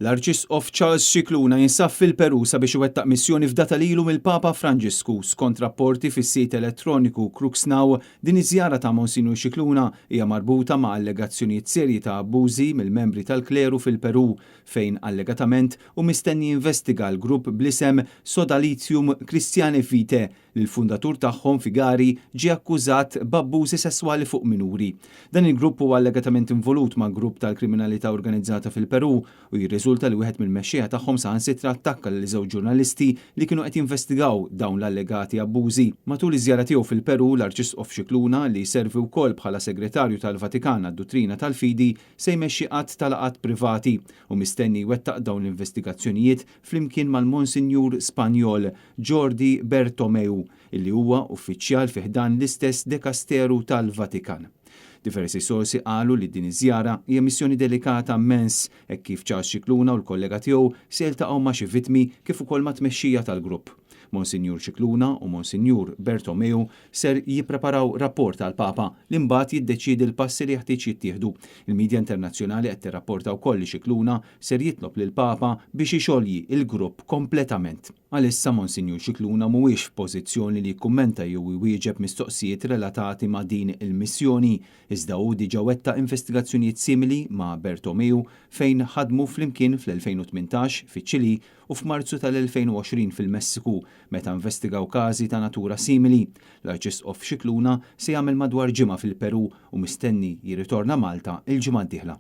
L-Arċisqof Charles Scicluna jinsab fil-Peru sabiex iwettaq missjoni f'data lilu mill-Papa Franġisku skont rapporti fis-sit elettroniku Cruxnow. Din iż-żjara ta' Monsinjur Scicluna hija marbuta ma' allegazzjonijiet serji ta' abbużi mill-membri tal-kleru fil-Peru fejn allegatament u mistenni investiga l-grupp blisem Sodalizio Cristiane Vitae li l-fundatur tagħhom Figari ġie akkużat b'abbużi sesswali fuq minuri. Dan il-grupp huwa allegatament involut ma' grupp tal-kriminalità organizzata fil-Peru u jirriżulta li wieħed mill-mexxejja tagħhom saħansitra attakka lil żewġ ġurnalisti li kienu qed jinvestigaw dawn l-allegati abbużi. Matul iż-żjara tiegħu fil-Peru, l-Arċisqof Scicluna li jservi wkoll bħala segretarju tal-Vatikan għad-Dottrina tal-Fidi se jmexxi qatt ta' laqgħat privati u mistenni jwettaq dawn l-investigazzjonijiet flimkien mal-Monsinjur Spanjol Jordi Bertomeu illi huwa uffiċjal fih dan l-istess dekasteru tal-Vatikan. Diversi sorsi qalu li din iż-żjara hija missjoni delikata immens hekk kif Charles Scicluna u l-kollega tiegħu se jiltaqgħu ma' xi vittmi kif ukoll ma' tmexxija tal-grupp. Monsinjur Scicluna u Monsinjur Bertomeu ser jippreparaw rapport tal-Papa li mbagħad jiddeċiedi l-passi li jeħtieġ jittieħdu. Il-Midja Internazzjonali qed tirrapporta wkoll li Scicluna ser jitlob lill-Papa biex ixolji il-grupp kompletament. Għalissa Monsinjur Scicluna mhuwiex f'pożizzjoni li jikkummenta jew iwieġeb mistoqsijiet relatati ma' din il-missjoni, iżda hu diġà wettaq investigazzjonijiet simili ma' Bertomeu fejn ħadmu flimkien fl-2018 fiċ-Ċili u f'Marzu tal-2020 fil-Messiku meta investigaw każi ta' natura simili. L-Arċisqof Scicluna se jagħmel madwar ġimgħa fil-Peru u mistenni jirritorna Malta il-ġimgħa d-dieħla.